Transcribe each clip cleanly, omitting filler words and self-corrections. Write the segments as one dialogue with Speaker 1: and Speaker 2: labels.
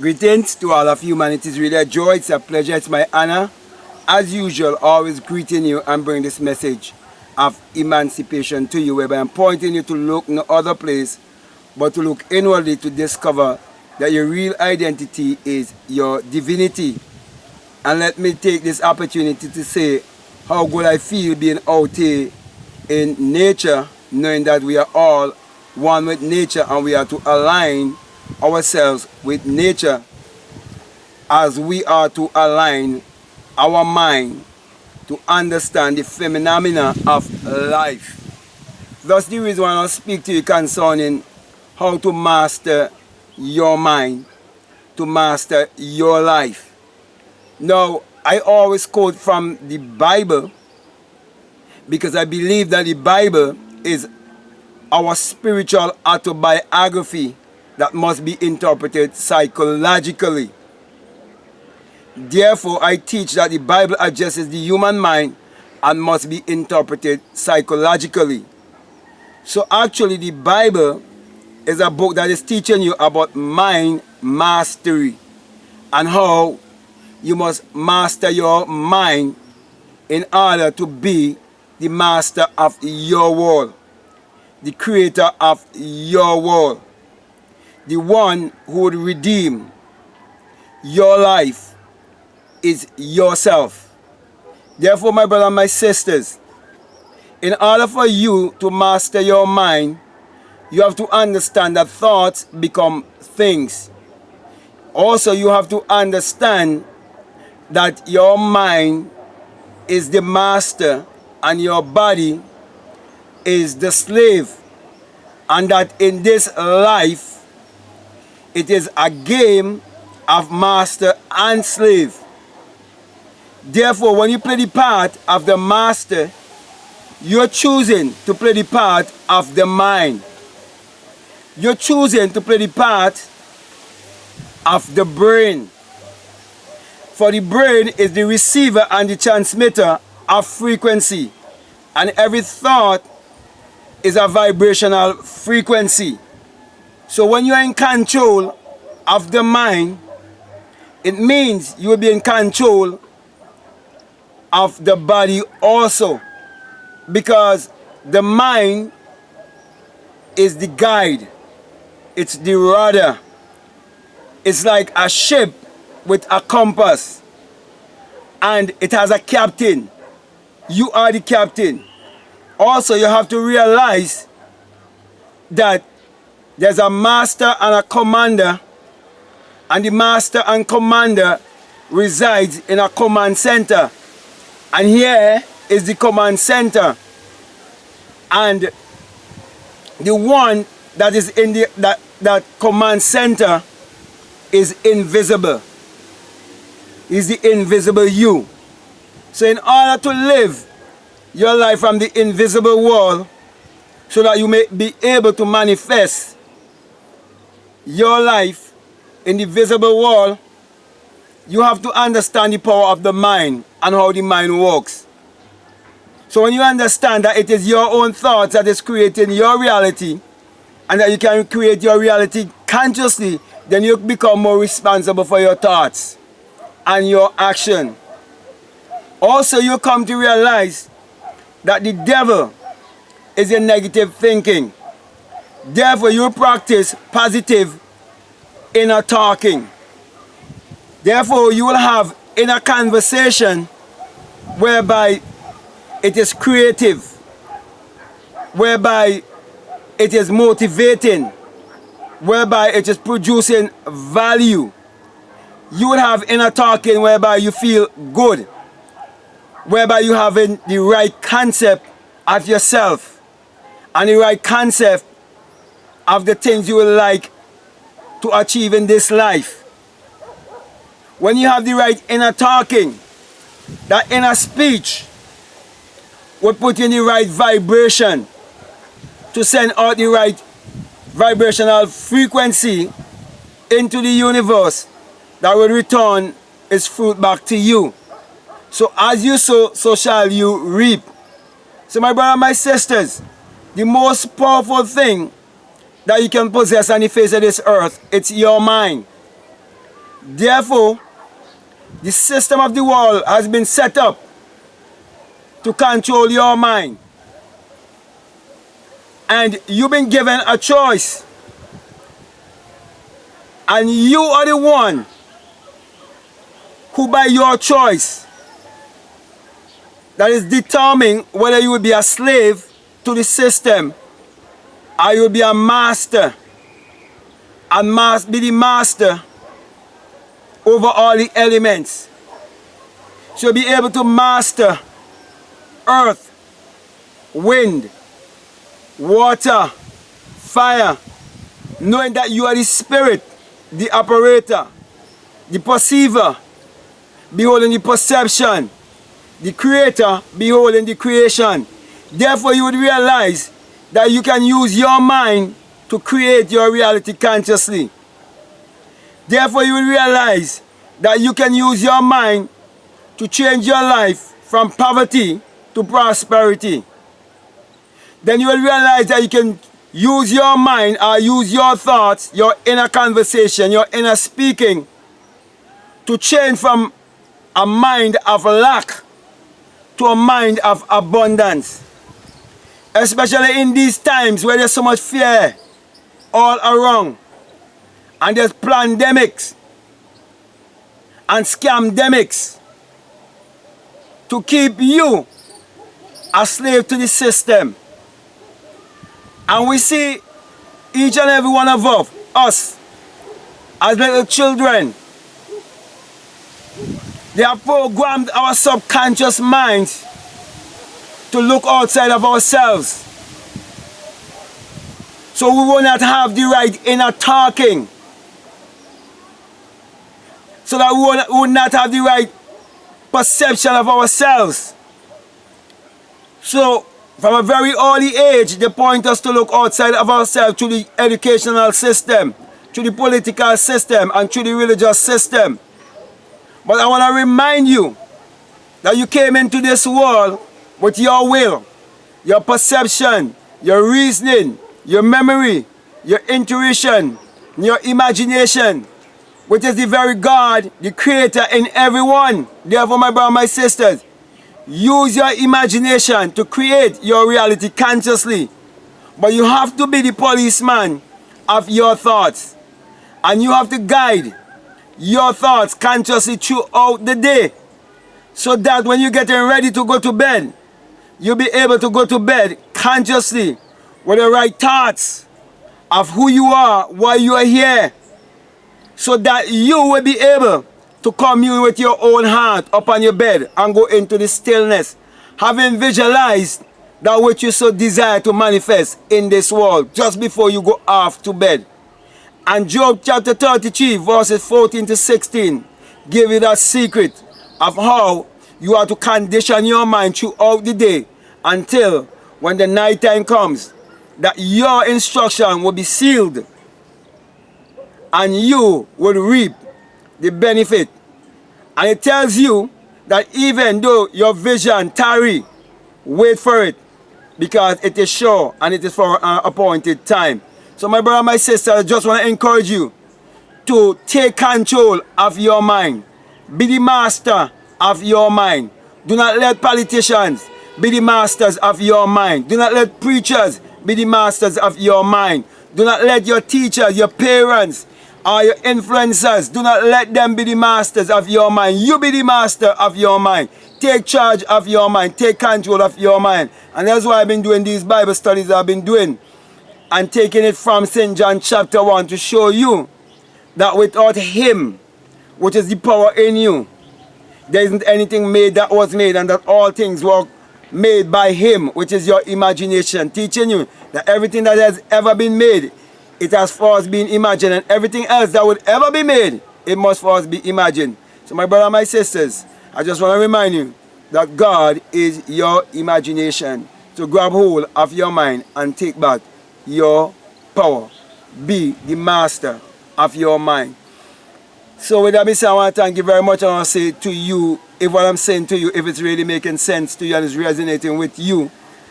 Speaker 1: Greetings to all of you, man. It is really a joy, it's a pleasure, it's my honor. As usual, always greeting you and bring this message of emancipation to you, whereby I'm pointing you to look no other place, but to look inwardly to discover that your real identity is your divinity. And let me take this opportunity to say how good I feel being out here in nature, knowing that we are all one with nature and we are to align ourselves with nature as we are to align our mind to understand the phenomena of life. That's the reason why I speak to you concerning how to master your mind, to master your life. Now, I always quote from the Bible because I believe that the Bible is our spiritual autobiography that must be interpreted psychologically. Therefore, I teach that the Bible addresses the human mind and must be interpreted psychologically. So actually, the Bible is a book that is teaching you about mind mastery and how you must master your mind in order to be the master of your world, the creator of your world, the one who would redeem your life is yourself. Therefore, my brothers and my sisters, in order for you to master your mind, you have to understand that thoughts become things. Also, you have to understand that your mind is the master and your body is the slave. And that in this life, it is a game of master and slave. Therefore, when you play the part of the master, you're choosing to play the part of the mind. You're choosing to play the part of the brain. For the brain is the receiver and the transmitter of frequency. And every thought is a vibrational frequency. So when you're in control of the mind, it means you will be in control of the body also. Because the mind is the guide. It's the rudder. It's like a ship with a compass. And it has a captain. You are the captain. Also, you have to realize that there's a master and a commander, and the master and commander resides in a command center. And here is the command center. And the one that is in that command center is invisible. Is the invisible you. So in order to live your life from the invisible world, so that you may be able to manifest your life in the visible world, you have to understand the power of the mind and how the mind works. So when you understand that it is your own thoughts that is creating your reality, and that you can create your reality consciously, then you become more responsible for your thoughts and your action. Also, you come to realize that the devil is in negative thinking. Therefore, you practice positive inner talking. Therefore, you will have inner conversation whereby it is creative, whereby it is motivating, whereby it is producing value. You will have inner talking whereby you feel good, whereby you have the right concept of yourself and the right concept of the things you would like to achieve in this life. When you have the right inner talking, that inner speech will put you in the right vibration to send out the right vibrational frequency into the universe that will return its fruit back to you. So as you sow, so shall you reap. So my brother and my sisters, the most powerful thing that you can possess on the face of this earth, it's your mind. Therefore, the system of the world has been set up to control your mind. And you've been given a choice. And you are the one who, by your choice, that is determining whether you will be a slave to the system or you will be a master and be the master over all the elements. So you'll be able to master earth, wind, water, fire, knowing that you are the spirit, the operator, the perceiver, beholding the perception, the creator, beholding the creation. Therefore, you would realize that you can use your mind to create your reality consciously. Therefore, you will realize that you can use your mind to change your life from poverty to prosperity. Then you will realize that you can use your mind or use your thoughts, your inner conversation, your inner speaking to change from a mind of lack to a mind of abundance. Especially in these times where there's so much fear all around, and there's pandemics and scamdemics to keep you a slave to the system. And we see each and every one of us as little children. They have programmed our subconscious minds to look outside of ourselves. So we will not have the right inner talking. So that we will not have the right perception of ourselves. So from a very early age, they point us to look outside of ourselves through the educational system, through the political system, and through the religious system. But I want to remind you that you came into this world with your will, your perception, your reasoning, your memory, your intuition, your imagination, which is the very God, the creator in everyone. Therefore, my brothers and my sisters, use your imagination to create your reality consciously. But you have to be the policeman of your thoughts. And you have to guide your thoughts consciously throughout the day. So that when you're getting ready to go to bed, you'll be able to go to bed consciously with the right thoughts of who you are, why you are here. So that you will be able to commune with your own heart upon your bed and go into the stillness, having visualized that which you so desire to manifest in this world just before you go off to bed. And Job chapter 33 verses 14 to 16 give you that secret of how you are to condition your mind throughout the day until when the night time comes, that your instruction will be sealed and you will reap the benefit. And it tells you that even though your vision tarry, wait for it, because it is sure and it is for an appointed time. So my brother, my sister, I just want to encourage you to take control of your mind. Be the master of your mind. Do not let politicians be the masters of your mind. Do not let preachers be the masters of your mind. Do not let your teachers, your parents, or your influencers, do not let them be the masters of your mind. You be the master of your mind. Take charge of your mind. Take control of your mind. And that's why I've been doing these Bible studies I've been doing and taking it from St. John chapter 1 to show you that without Him, which is the power in you, there isn't anything made that was made, and that all things were made by Him, which is your imagination, teaching you that everything that has ever been made, it has first been imagined, and everything else that would ever be made, it must first be imagined. So my brother and my sisters, I just want to remind you that God is your imagination. So grab hold of your mind and take back your power. Be the master of your mind. So with that being said, I want to thank you very much. I want to say to you, if what I'm saying to you, if it's really making sense to you and is resonating with you,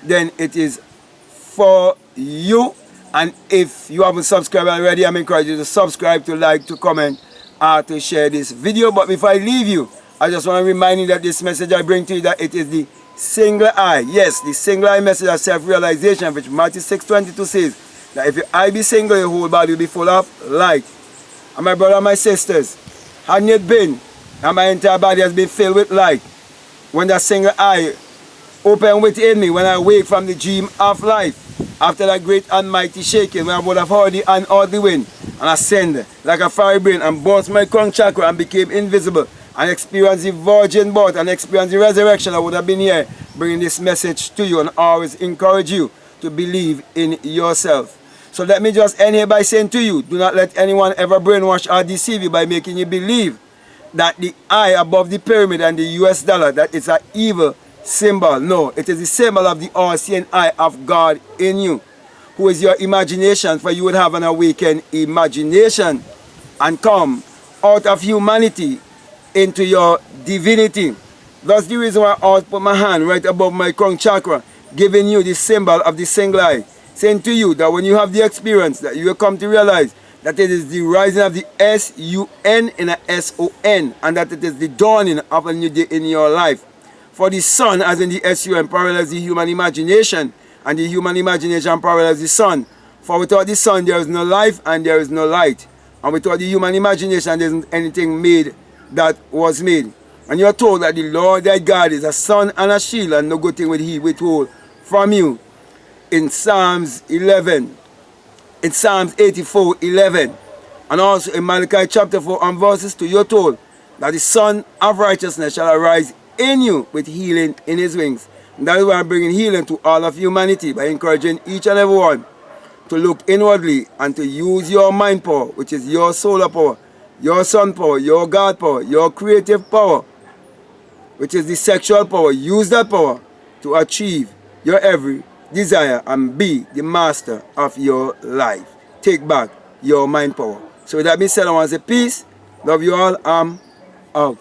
Speaker 1: then it is for you. And if you haven't subscribed already, I'm encouraging you to subscribe, to like, to comment, to share this video. But before I leave you, I just want to remind you that this message I bring to you, that it is the single eye. Yes, the single eye message of self-realization, which Matthew 6:22 says that if your eye be single, your whole body will be full of light. And my brother and my sisters, hadn't it been that my entire body has been filled with light when that single eye opened within me, when I wake from the dream of life, after that great and mighty shaking, when I would have heard the unheard wind and ascend like a fiery brain and burst my crown chakra and became invisible and experienced the virgin birth and experienced the resurrection, I would have been here bringing this message to you and always encourage you to believe in yourself. So let me just end here by saying to you, do not let anyone ever brainwash or deceive you by making you believe that the eye above the pyramid and the US dollar, that it's an evil symbol. No, it is the symbol of the all-seeing eye of God in you, who is your imagination, for you would have an awakened imagination and come out of humanity into your divinity. That's the reason why I put my hand right above my crown chakra, giving you the symbol of the single eye, saying to you that when you have the experience, that you will come to realize that it is the rising of the S-U-N in a S-O-N, and that it is the dawning of a new day in your life. For the sun, as in the S-U-N, parallels the human imagination, and the human imagination parallels the sun. For without the sun, there is no life and there is no light. And without the human imagination, there isn't anything made that was made. And you are told that the Lord thy God is a sun and a shield, and no good thing will he withhold from you. In Psalms 11, in Psalms 84:11, and also in Malachi chapter 4 and verses 2, you're told that the Son of righteousness shall arise in you with healing in his wings. And that is why I'm bringing healing to all of humanity, by encouraging each and every one to look inwardly and to use your mind power, which is your solar power, your sun power, your God power, your creative power, which is the sexual power. Use that power to achieve your every desire and be the master of your life. Take back your mind power. So with that being said, I want to say peace. Love you all. I'm out.